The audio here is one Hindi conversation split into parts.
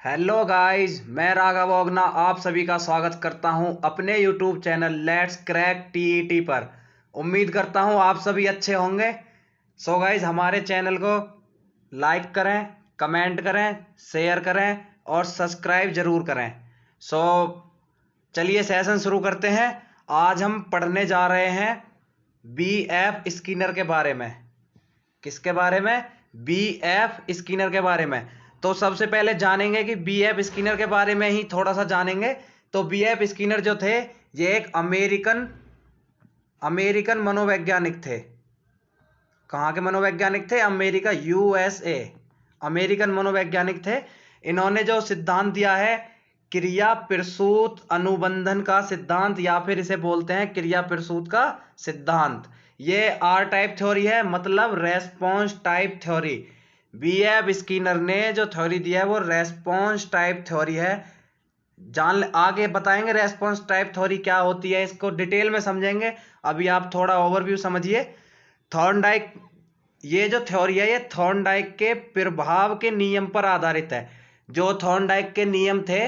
हेलो गाइस, मैं राघव ओगना आप सभी का स्वागत करता हूं अपने YouTube channel let's crack TET पर। उम्मीद करता हूं आप सभी अच्छे होंगे। सो गाइस, हमारे चैनल को लाइक करें, कमेंट करें, शेयर करें और सब्सक्राइब जरूर करें। सो चलिए सेशन शुरू करते हैं। आज हम पढ़ने जा रहे हैं बीएफ स्किनर के बारे में। किसके बारे में? बीएफ स्किनर के बारे में। तो सबसे पहले जानेंगे कि बीएफ स्किनर के बारे में ही थोड़ा सा जानेंगे। तो बीएफ स्किनर जो थे, ये एक अमेरिकन मनोवैज्ञानिक थे। कहाँ के मनोवैज्ञानिक थे? America, USA. अमेरिकन मनोवैज्ञानिक थे। इन्होंने जो सिद्धांत दिया है क्रिया प्रसूत अनुबंधन का सिद्धांत, या फिर इसे बोलते हैं क्रिया प्रसूत का सिद्धांत। ये आर टाइप थ्योरी है, मतलब response type theory. BF Skinner ने जो थ्योरी दिया है वो रेस्पॉन्स टाइप थ्योरी है। आगे बताएंगे रेस्पॉन्स टाइप थ्योरी क्या होती है, इसको डिटेल में समझेंगे। अभी आप थोड़ा ओवरव्यू समझिए। थॉर्नडाइक, ये जो थ्योरी है ये थॉर्नडाइक के प्रभाव के नियम पर आधारित है। जो थॉर्नडाइक के नियम थे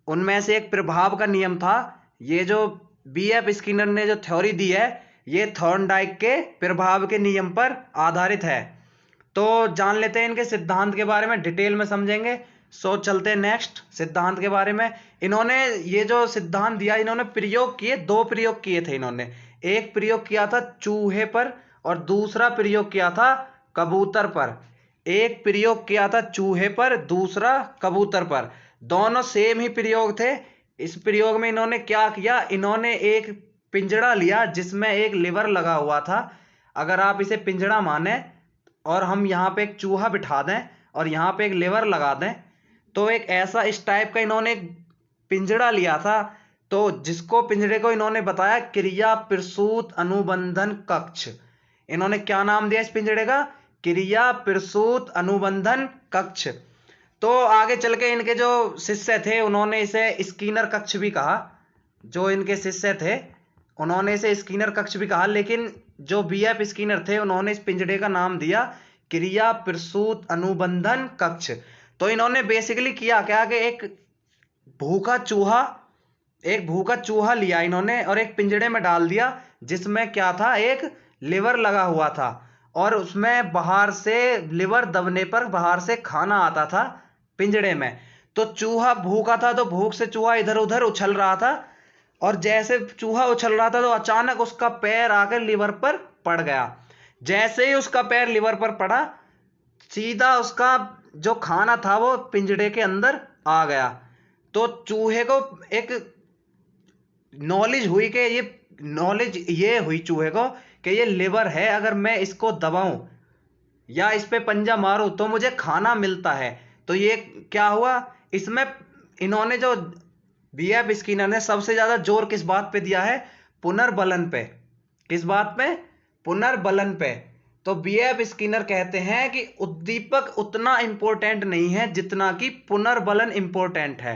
उनमें से एक प्रभाव का नियम था। ये जो बीएफ स्किनर ने जो थ्योरी दी है ये थॉर्नडाइक के प्रभाव के नियम पर आधारित है। तो जान लेते हैं इनके सिद्धांत के बारे में, डिटेल में समझेंगे। सो चलते हैं नेक्स्ट सिद्धांत के बारे में। इन्होंने ये जो सिद्धांत दिया, इन्होंने प्रयोग किए, दो प्रयोग किए थे इन्होंने। एक प्रयोग किया था चूहे पर और दूसरा प्रयोग किया था कबूतर पर। एक प्रयोग किया था चूहे पर, दूसरा कबूतर पर। दोनों सेम ही प्रयोग थे। इस प्रयोग में इन्होंने क्या किया, इन्होंने एक पिंजड़ा लिया जिसमें एक लिवर लगा हुआ था। अगर आप इसे पिंजड़ा माने और हम यहाँ पे एक चूहा बिठा दें और यहाँ पे एक लिवर लगा दें, तो एक ऐसा इस टाइप का इन्होंने एक पिंजड़ा लिया था। तो जिसको पिंजड़े को इन्होंने बताया क्रिया प्रसूत अनुबंधन कक्ष। इन्होंने क्या नाम दिया इस पिंजड़े का? क्रिया प्रसूत अनुबंधन कक्ष। तो आगे चल के इनके जो शिष्य थे उन्होंने इसे स्किनर कक्ष भी कहा। जो इनके शिष्य थे उन्होंने इसे स्किनर कक्ष भी कहा, लेकिन जो बीएफ स्किनर थे उन्होंने इस पिंजड़े का नाम दिया क्रिया प्रसूत अनुबंधन कक्ष। तो इन्होंने बेसिकली किया क्या कि एक भूखा चूहा लिया इन्होंने और एक पिंजड़े में डाल दिया जिसमें क्या था, एक लिवर लगा हुआ था। और उसमें बाहर से लिवर दबने पर बाहर से खाना आता था पिंजड़े में। तो चूहा भूखा था, तो भूख से चूहा इधर उधर उछल रहा था। और जैसे चूहा उछल रहा था तो अचानक उसका पैर आकर लिवर पर पड़ गया। जैसे ही उसका पैर लिवर पर पड़ा, सीधा उसका जो खाना था वो पिंजड़े के अंदर आ गया। तो चूहे को एक नॉलेज ये हुई चूहे को कि ये लिवर है, अगर मैं इसको दबाऊं या इस पे पंजा मारूं तो मुझे खाना मिलता है। तो ये क्या हुआ, इसमें इन्होंने जो बीएफ स्किनर ने सबसे ज्यादा जोर किस बात पे दिया है? पुनर्बलन पे। किस बात पे? पुनर्बलन पे। तो बीएफ स्किनर कहते हैं कि उद्दीपक उतना इंपॉर्टेंट नहीं है जितना कि पुनर्बलन इंपॉर्टेंट है।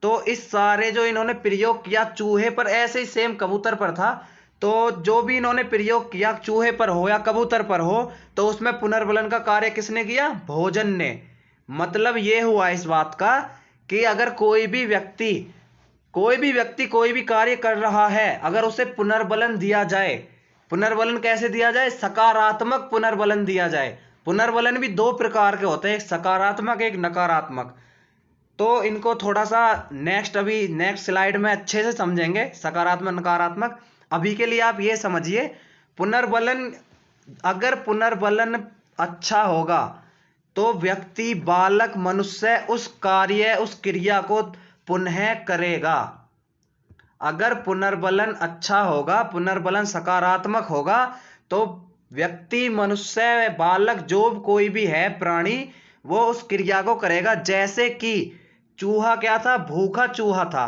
तो इस सारे जो इन्होंने प्रयोग किया चूहे पर, ऐसे ही सेम कबूतर पर था। तो जो भी इन्होंने प्रयोग किया चूहे पर हो या कबूतर पर हो, तो उसमें पुनर्बलन का कार्य किसने किया? भोजन ने। मतलब ये हुआ इस बात का कि अगर कोई भी व्यक्ति कोई भी कार्य कर रहा है, अगर उसे पुनर्बलन दिया जाए, पुनर्बलन कैसे दिया जाए? सकारात्मक पुनर्बलन दिया जाए। पुनर्बलन भी दो प्रकार के होते हैं, एक सकारात्मक, एक नकारात्मक। तो इनको थोड़ा सा नेक्स्ट स्लाइड में अच्छे से समझेंगे, सकारात्मक नकारात्मक। अभी के लिए आप ये समझिए, पुनर्बलन, अगर पुनर्बलन अच्छा होगा तो व्यक्ति, बालक, मनुष्य उस कार्य, उस क्रिया को पुनः करेगा। अगर पुनर्बलन अच्छा होगा, पुनर्बलन सकारात्मक होगा, तो व्यक्ति, मनुष्य, बालक, जो कोई भी है प्राणी, वो उस क्रिया को करेगा। जैसे कि चूहा क्या था? भूखा चूहा था।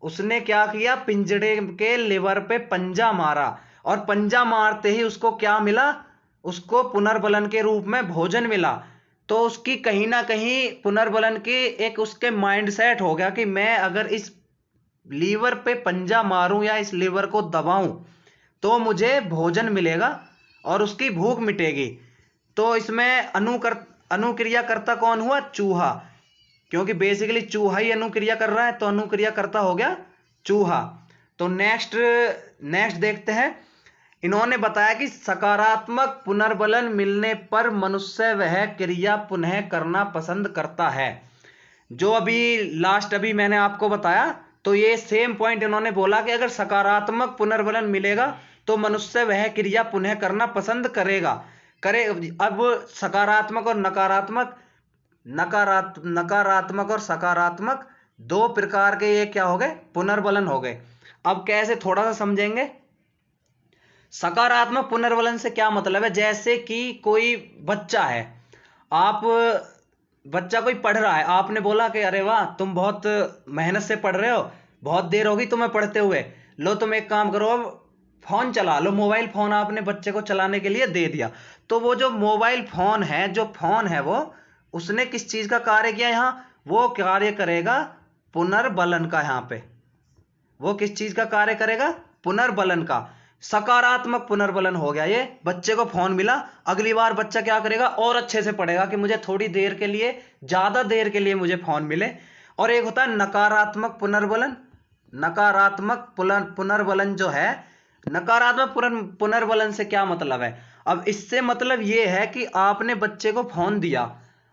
उसने क्या किया? पिंजड़े के लिवर पे पंजा मारा और पंजा मारते ही उसको क्या मिला? उसको पुनर्बलन के रूप में भोजन मिला। तो उसकी कहीं ना कहीं पुनर्बलन की एक उसके माइंड सेट हो गया कि मैं अगर इस लीवर पे पंजा मारूं या इस लीवर को दबाऊं तो मुझे भोजन मिलेगा और उसकी भूख मिटेगी। तो इसमें अनुक्रिया करता कौन हुआ? चूहा। क्योंकि बेसिकली चूहा ही अनुक्रिया कर रहा है, तो अनुक्रिया करता हो गया चूहा। तो नेक्स्ट देखते हैं। इन्होंने बताया कि सकारात्मक पुनर्बलन मिलने पर मनुष्य वह क्रिया पुनः करना पसंद करता है। जो अभी मैंने आपको बताया, तो ये सेम पॉइंट इन्होंने बोला कि अगर सकारात्मक पुनर्बलन मिलेगा तो मनुष्य वह क्रिया पुनः करना पसंद करेगा। अब सकारात्मक और नकारात्मक और सकारात्मक दो प्रकार के ये क्या हो गए, पुनर्बलन हो गए। अब कैसे, थोड़ा सा समझेंगे। सकारात्मक पुनर्बलन से क्या मतलब है, जैसे कि कोई बच्चा है, बच्चा कोई पढ़ रहा है, आपने बोला कि अरे वाह तुम बहुत मेहनत से पढ़ रहे हो, बहुत देर होगी तुम्हें पढ़ते हुए, लो तुम एक काम करो, अब फोन चला लो। मोबाइल फोन आपने बच्चे को चलाने के लिए दे दिया, तो वो जो मोबाइल फोन है, वो उसने किस चीज का कार्य किया, यहां वो कार्य करेगा पुनर्बलन का। यहां पे वो किस चीज का कार्य करेगा, पुनर्बलन का। सकारात्मक पुनर्बलन हो गया, ये बच्चे को फोन मिला, अगली बार बच्चा क्या करेगा, और अच्छे से पढ़ेगा कि मुझे थोड़ी देर के लिए, ज्यादा देर के लिए मुझे फोन मिले। और एक होता है नकारात्मक पुनर्बलन। नकारात्मक पुनर्बलन जो है, नकारात्मक पुनर्बलन से क्या मतलब है, अब इससे मतलब ये है कि आपने बच्चे को फोन दिया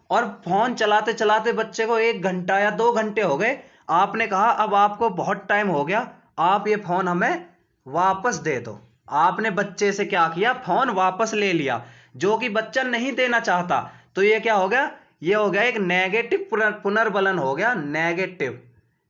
और फोन चलाते चलाते बच्चे को 1 घंटा या 2 घंटे हो गए, आपने कहा अब आपको बहुत टाइम हो गया, आप ये फोन हमें वापस दे दो। आपने बच्चे से क्या किया, फोन वापस ले लिया, जो कि बच्चा नहीं देना चाहता। तो ये क्या हो गया, ये हो गया एक नेगेटिव पुनर्बलन हो गया।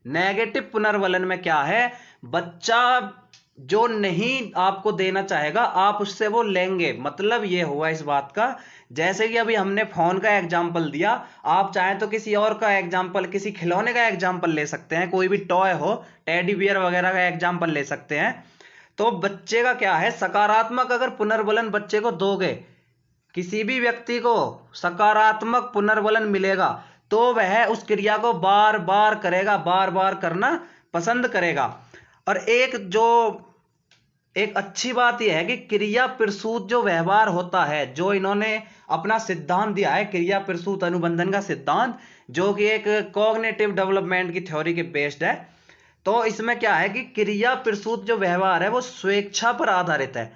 नेगेटिव पुनर्बलन में क्या है, बच्चा जो नहीं आपको देना चाहेगा, आप उससे वो लेंगे। मतलब ये हुआ इस बात का, जैसे कि अभी हमने फोन का एग्जाम्पल दिया, आप चाहें तो किसी और का एग्जाम्पल, किसी खिलौने का एग्जाम्पल ले सकते हैं, कोई भी टॉय हो, टेडी बियर वगैरह का एग्जाम्पल ले सकते हैं। तो बच्चे का क्या है, सकारात्मक अगर पुनर्बलन बच्चे को दोगे, किसी भी व्यक्ति को सकारात्मक पुनर्बलन मिलेगा, तो वह उस क्रिया को बार बार करेगा, बार बार करना पसंद करेगा। और एक अच्छी बात यह है कि क्रिया प्रसूत जो व्यवहार होता है, जो इन्होंने अपना सिद्धांत दिया है, क्रिया प्रसूत अनुबंधन का सिद्धांत, जो कि एक कॉग्निटिव डेवलपमेंट की थ्योरी के बेस्ड है। तो इसमें क्या है कि क्रिया प्रसूत जो व्यवहार है वो स्वेच्छा पर आधारित है।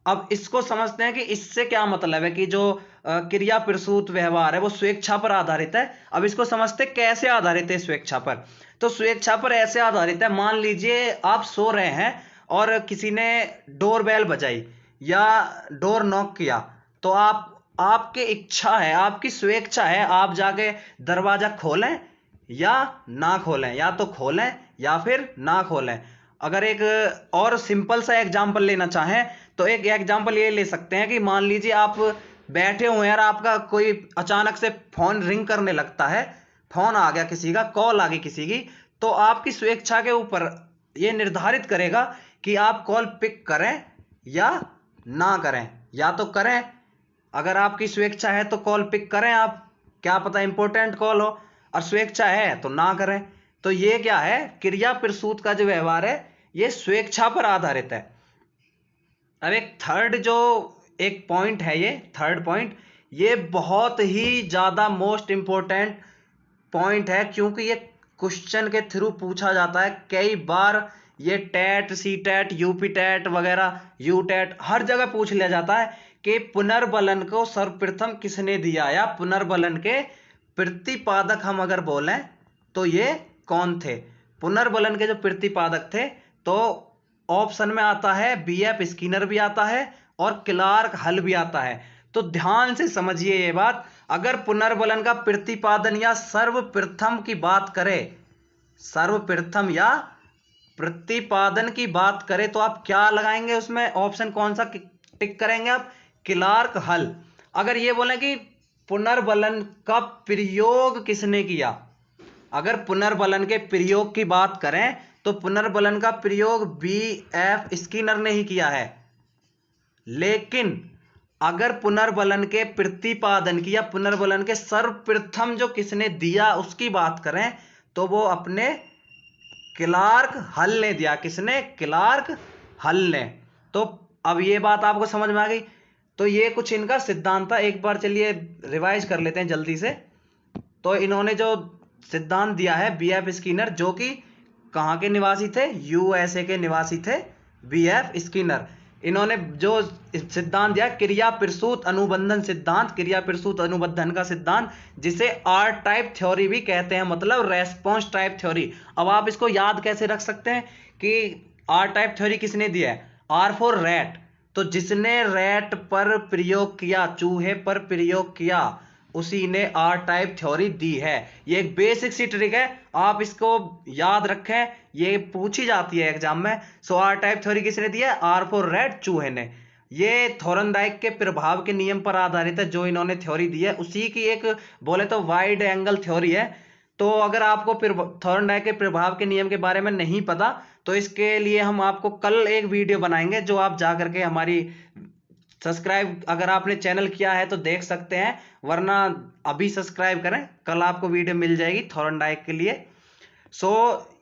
अब इसको समझते हैं कि इससे क्या मतलब है, कि जो क्रिया प्रसूत व्यवहार है वो स्वेच्छा पर आधारित है। अब इसको समझते कैसे आधारित है स्वेच्छा पर। तो स्वेच्छा पर ऐसे आधारित है, मान लीजिए आप सो रहे हैं और किसी ने डोर बेल बजाई या डोर नॉक किया, तो आपकी इच्छा है, आपकी स्वेच्छा है, आप जाके दरवाजा खोलें या ना खोलें, या तो खोलें या फिर ना खोलें। अगर एक और सिंपल सा एग्जांपल लेना चाहें, तो एक एग्जांपल ये ले सकते हैं कि मान लीजिए आप बैठे हुए हैं और आपका कोई अचानक से फोन रिंग करने लगता है, फोन आ गया किसी का, कॉल आ गई किसी की, तो आपकी स्वेच्छा के ऊपर ये निर्धारित करेगा कि आप कॉल पिक करें या ना करें। या तो करें, अगर आपकी स्वेच्छा है तो कॉल पिक करें आप, क्या पता इंपॉर्टेंट कॉल हो, और स्वेच्छा है तो ना करें। तो ये क्या है, क्रिया प्रसूत का जो व्यवहार है ये स्वेच्छा पर आधारित है। अब एक पॉइंट है, ये थर्ड पॉइंट, ये बहुत ही ज्यादा मोस्ट इंपॉर्टेंट पॉइंट है, क्योंकि ये क्वेश्चन के थ्रू पूछा जाता है कई बार। ये TET, C TET, UP TET वगैरह, यू टेट, हर जगह पूछ लिया जाता है कि पुनर्बलन को सर्वप्रथम किसने दिया, या पुनर्बलन के प्रतिपादक हम अगर बोलें तो ये कौन थे। पुनर्बलन के जो प्रतिपादक थे, तो ऑप्शन में आता है बीएफ स्किनर भी आता है और क्लार्क हल भी आता है। तो ध्यान से समझिए ये बात, अगर पुनर्बलन का प्रतिपादन या सर्वप्रथम की बात करें, सर्वप्रथम या प्रतिपादन की बात करें, तो आप क्या लगाएंगे उसमें, ऑप्शन कौन सा टिक करेंगे आप, क्लार्क हल। अगर ये बोले कि पुनर्बलन का प्रयोग किसने किया, अगर पुनर्बलन के प्रयोग की बात करें तो पुनर्बलन का प्रयोग बीएफ स्किनर ने ही किया है। लेकिन अगर पुनर्बलन के प्रतिपादन की या पुनर्बलन के सर्वप्रथम जो किसने दिया उसकी बात करें, तो वो अपने क्लार्क हल ने दिया। किसने, क्लार्क हल ने। तो अब ये बात आपको समझ में आ गई। तो ये कुछ इनका सिद्धांत था, एक बार चलिए रिवाइज कर लेते हैं जल्दी से। तो इन्होंने जो सिद्धांत दिया है बीएफ स्किनर, जो कि कहाँ के निवासी थे? यूएसए के निवासी थे बीएफ स्किनर। इन्होंने जो सिद्धांत दिया क्रिया प्रसूत अनुबंधन सिद्धांत, क्रिया प्रसूत अनुबंधन का सिद्धांत, जिसे आर टाइप थ्योरी भी कहते हैं, मतलब रेस्पॉन्स टाइप थ्योरी। अब आप इसको याद कैसे रख सकते हैं कि आर टाइप थ्योरी किसने दिया है? आर फॉर रैट, तो जिसने रैट पर प्रयोग किया, चूहे पर प्रयोग किया, उसी ने आर टाइप थ्योरी दी है। ये एक बेसिक सी ट्रिक है, आप इसको याद रखें, ये पूछी जाती है एग्जाम में। सो आर टाइप थ्योरी किसने दी है? आर फॉर रैट, चूहे ने। ये थॉर्नडाइक के प्रभाव के नियम पर आधारित है, जो इन्होंने थ्योरी दी है उसी की एक बोले तो वाइड एंगल थ्योरी है। तो अगर आपको थॉर्नडाइक के प्रभाव के नियम के बारे में नहीं पता, तो इसके लिए हम आपको कल एक वीडियो बनाएंगे, जो आप जा करके हमारी सब्सक्राइब अगर आपने चैनल किया है तो देख सकते हैं, वरना अभी सब्सक्राइब करें, कल आपको वीडियो मिल जाएगी थॉर्नडाइक के लिए। सो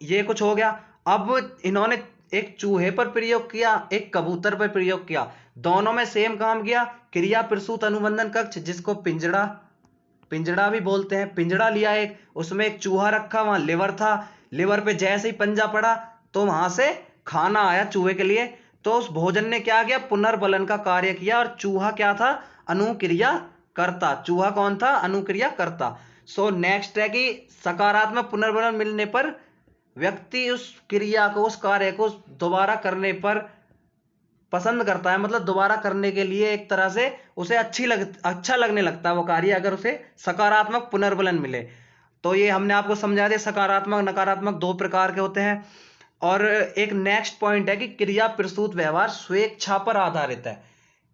ये कुछ हो गया। अब इन्होंने एक चूहे पर प्रयोग किया, एक कबूतर पर प्रयोग किया, दोनों में सेम काम किया। क्रिया प्रसूत अनुबंधन कक्ष, जिसको पिंजड़ा भी बोलते हैं, पिंजड़ा लिया एक, उसमें एक चूहा रखा, वहां लिवर था, लिवर पे जैसे ही पंजा पड़ा तो वहां से खाना आया चूहे के लिए, तो उस भोजन ने क्या किया? पुनर्बलन का कार्य किया, और चूहा क्या था? अनुक्रिया करता। चूहा कौन था? अनुक्रिया करता। सो नेक्स्ट है कि सकारात्मक पुनर्बलन मिलने पर व्यक्ति उस क्रिया को, उस कार्य को दोबारा करने पर पसंद करता है, मतलब दोबारा करने के लिए एक तरह से उसे अच्छा लगने लगता है वो कार्य, अगर उसे सकारात्मक पुनर्बलन मिले। तो ये हमने आपको समझा दिया, सकारात्मक नकारात्मक दो प्रकार के होते हैं। और एक नेक्स्ट पॉइंट है कि क्रिया प्रसूत व्यवहार स्वेच्छा पर आधारित है।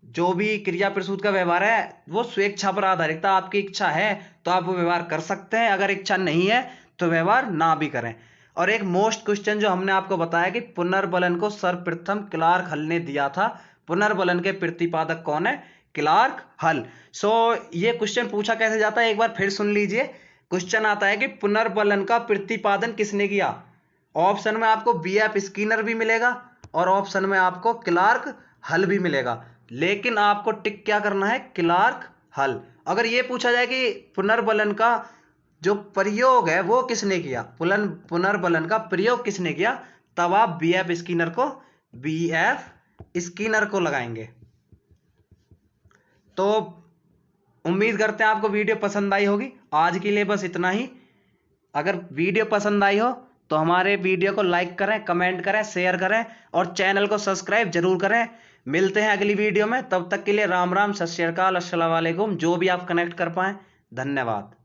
जो भी क्रिया प्रसूत का व्यवहार है वो स्वेच्छा पर आधारित है। आपकी इच्छा है तो आप वो व्यवहार कर सकते हैं, अगर इच्छा नहीं है तो व्यवहार ना भी करें। और एक मोस्ट क्वेश्चन जो हमने आपको बताया कि पुनर्बलन को सर्वप्रथम क्लार्क हल ने दिया था। पुनर्बलन के प्रतिपादक कौन है? क्लार्क हल। सो ये क्वेश्चन पूछा कैसे जाता है, एक बार फिर सुन लीजिए। क्वेश्चन आता है कि पुनर्बलन का प्रतिपादन किसने किया? ऑप्शन में आपको बीएफ स्किनर भी मिलेगा और ऑप्शन में आपको क्लार्क हल भी मिलेगा, लेकिन आपको टिक क्या करना है? क्लार्क हल। अगर ये पूछा जाए कि पुनर्बलन का जो प्रयोग है वो किसने किया, पुनर्बलन का प्रयोग किसने किया, तब आप बीएफ स्किनर को लगाएंगे। तो उम्मीद करते हैं आपको वीडियो पसंद आई होगी। आज के लिए बस इतना ही। अगर वीडियो पसंद आई हो तो हमारे वीडियो को लाइक करें, कमेंट करें, शेयर करें और चैनल को सब्सक्राइब जरूर करें। मिलते हैं अगली वीडियो में, तब तक के लिए राम राम, सत श्री अकाल, अस्सलाम वालेकुम। जो भी आप कनेक्ट कर पाएं, धन्यवाद।